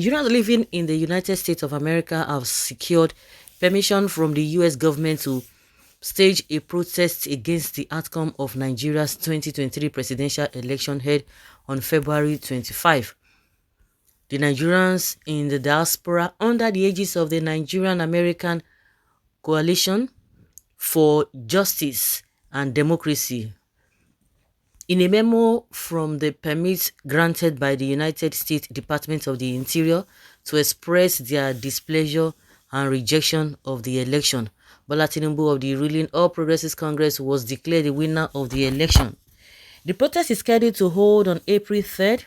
Nigerians living in the United States of America have secured permission from the US government to stage a protest against the outcome of Nigeria's 2023 presidential election held on February 25. The Nigerians in the diaspora, under the aegis of the Nigerian-American Coalition for Justice and Democracy, in a memo from the permit granted by the United States Department of the Interior to express their displeasure and rejection of the election, Bola Tinubu of the ruling All Progressives Congress was declared the winner of the election. The protest is scheduled to hold on April 3rd,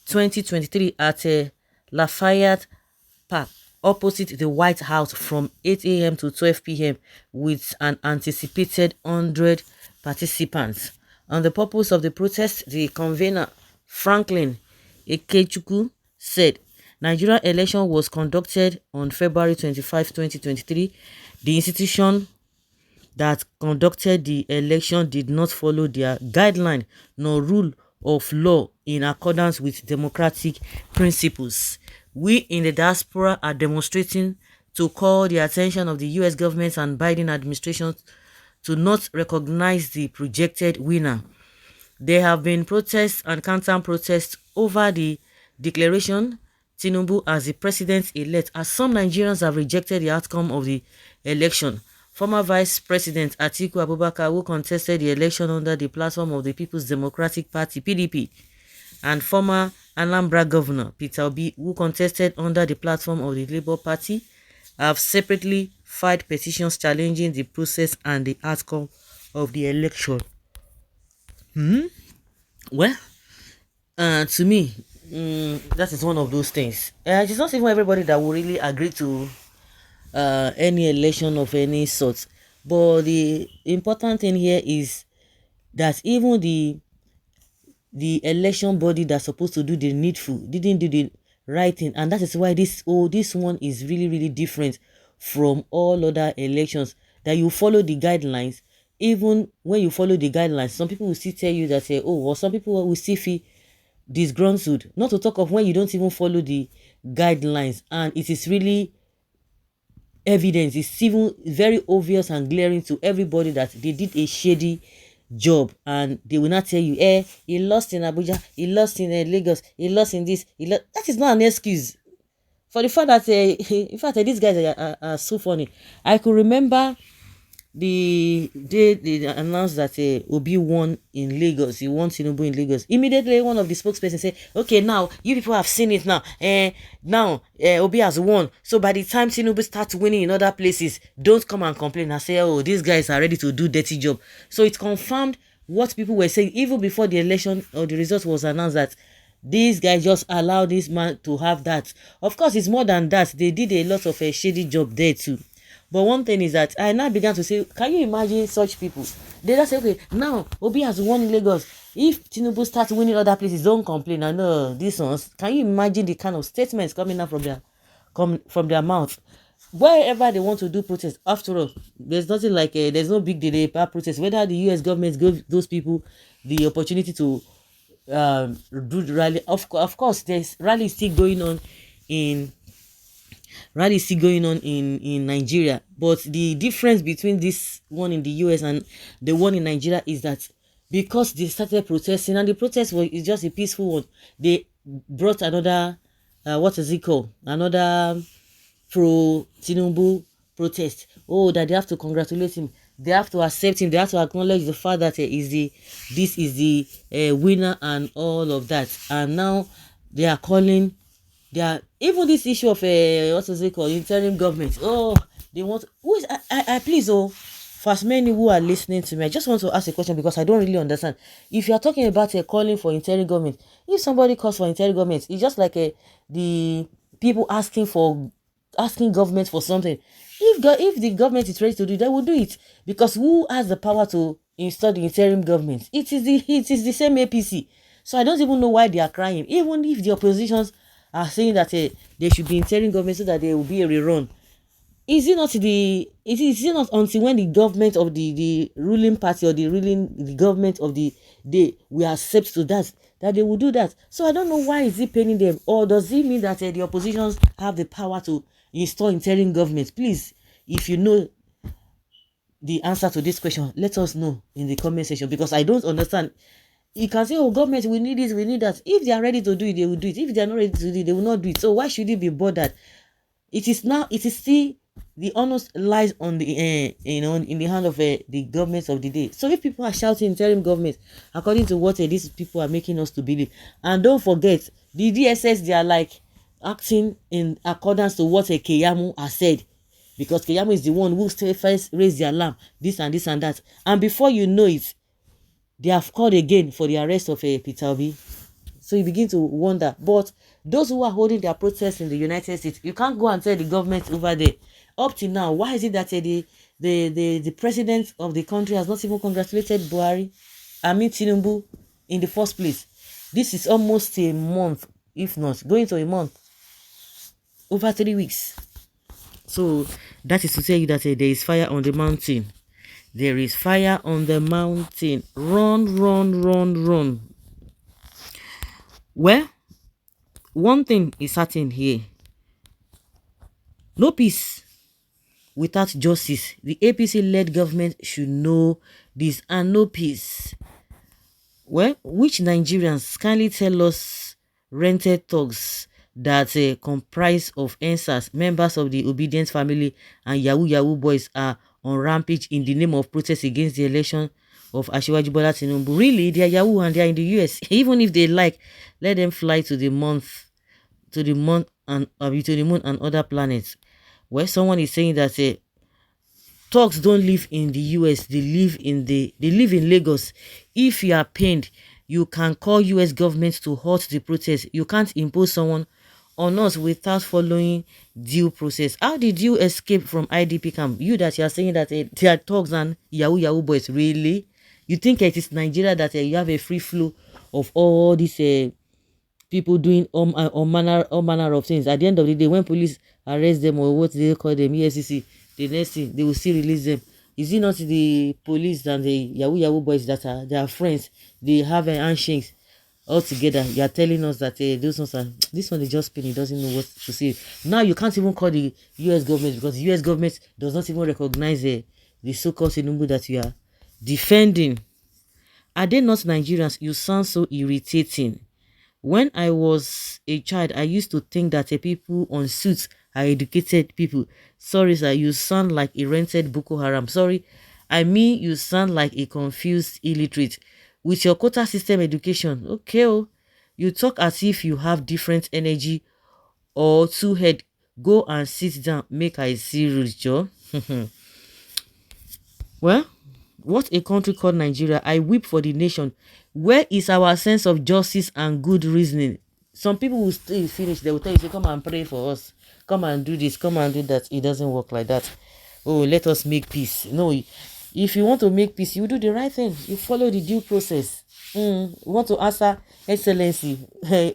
2023 at Lafayette Park, opposite the White House from 8 a.m. to 12 p.m. with an anticipated 100 participants. On the purpose of the protest, the convener, Franklin Ikechukwu, said, Nigerian election was conducted on February 25, 2023. The institution that conducted the election did not follow their guideline nor rule of law in accordance with democratic principles. We in the diaspora are demonstrating to call the attention of the US government and Biden administration to not recognize the projected winner. There have been protests and counter-protests over the declaration Tinubu as the president-elect, as some Nigerians have rejected the outcome of the election. Former Vice President Atiku Abubakar, who contested the election under the platform of the People's Democratic Party (PDP), and former Anambra Governor Peter Obi, who contested under the platform of the Labour Party, have separately filed petitions challenging the process and the outcome of the election. Well, to me, that is one of those things. It's not even everybody that will really agree to any election of any sort. But the important thing here is that even the election body that's supposed to do the needful didn't do the right thing, and that is why this one is really different from all other elections. That you follow the guidelines. Even when you follow the guidelines, some people will still tell you that or some people will still feel disgruntled. Not to talk of when you don't even follow the guidelines, and it is really evidence. It's even very obvious and glaring to everybody that they did a shady job, and they will not tell you, he lost in Abuja, he lost in Lagos, he lost in this, that is not an excuse for the fact that in fact these guys are so funny. I could remember the day they announced that Obi won in Lagos. He won Tinubu in Lagos. Immediately, one of the spokespersons said, okay, now, you people have seen it now. Now, Obi has won. So by the time Tinubu starts winning in other places, don't come and complain and say, oh, these guys are ready to do dirty job. So it confirmed what people were saying even before the election or the result was announced, that these guys just allowed this man to have that. Of course, it's more than that. They did a lot of a shady job there too. But one thing is that I now began to say, can you imagine such people? They just say, okay, now Obi has won in Lagos. If Tinubu starts winning other places, don't complain. I know these ones. Can you imagine the kind of statements coming out from their mouth? Wherever they want to do protest, after all, there's nothing like there's no big delay per protest. Whether the US government gives those people the opportunity to do the rally, of course, there's rally still going on in Nigeria. But the difference between this one in the US and the one in Nigeria is that because they started protesting, and the protest is just a peaceful one, they brought another another pro Tinubu protest. Oh, that they have to congratulate him, they have to accept him, they have to acknowledge the fact that this is the winner and all of that. And now they are calling, even this issue of interim government. Oh, they want, who is I please, for as many who are listening to me, I just want to ask a question, because I don't really understand. If you are talking about calling for interim government, if somebody calls for interim government, it's just like the people asking government for something. If the government is ready to do it, they will do it, because who has the power to install the interim government? It is the same APC. So I don't even know why they are crying. Even if the oppositions are saying that there should be interim government so that there will be a rerun, Is it not until when the government of the ruling party or the government of the day we accept to that they will do that? So I don't know why is it paining them, or does it mean that the oppositions have the power to install interim government? Please, if you know the answer to this question, let us know in the comment section, because I don't understand. You can say, oh, government, we need this, we need that. If they are ready to do it, they will do it. If they are not ready to do it, they will not do it. So why should it be bothered? It is still the honest lies on the in the hand of the government of the day. So if people are shouting interim government according to what these people are making us to believe, and don't forget the DSS, they are like acting in accordance to what Keyamu has said, because Keyamu is the one who first raised the alarm, this and this and that, and before you know it, they have called again for the arrest of Peter Obi. So you begin to wonder. But those who are holding their protests in the United States, you can't go and tell the government over there. Up to now, why is it that the president of the country has not even congratulated Buhari, Tinubu, in the first place? This is almost a month, if not going to a month, over 3 weeks. So that is to tell you that there is fire on the mountain. There is fire on the mountain. Run, run, run, run. Well, one thing is certain here. No peace without justice. The APC-led government should know this, and no peace. Well, which Nigerians kindly tell us rented thugs that comprise of NSAS, members of the obedient family, and Yahoo boys are on rampage in the name of protest against the election of Asiwaju Bola Tinubu? Really, they are Yahoo and they are in the US. Even if they like, let them fly to the moon and other planets. Where someone is saying that thugs don't live in the US, they live in Lagos. If you are pained, you can call US government to halt the protest. You can't impose someone on us without following due process. How did you escape from IDP camp? You that you are saying that they are thugs and Yahoo boys, really? You think it is Nigeria that you have a free flow of all these people doing all manner of things? At the end of the day, when police arrest them, or what they call them, EFCC, the next thing they will still release them. Is it not the police and the Yahoo boys that are their friends? They have handshakes all together. You are telling us that those ones are, this one is just pain. He doesn't know what to say. Now you can't even call the US government, because the US government does not even recognize the so-called Tinubu that you are defending. Are they not Nigerians? You sound so irritating. When I was a child, I used to think that people on suits are educated people. Sorry, sir, you sound like a rented Boko Haram. Sorry, I mean you sound like a confused illiterate. With your quota system education, okay, oh, you talk as if you have different energy or two head. Go and sit down, make I see you. Well, what a country called Nigeria. I weep for the nation. Where is our sense of justice and good reasoning? Some people will still finish. They will tell you, say, come and pray for us. Come and do this. Come and do that. It doesn't work like that. Oh, let us make peace. No, if you want to make peace, you do the right thing. You follow the due process. You want to answer excellency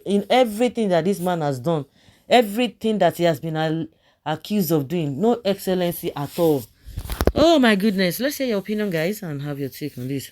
in everything that this man has done. Everything that he has been accused of doing. No excellency at all. Oh my goodness. Let's hear your opinion, guys, and have your take on this.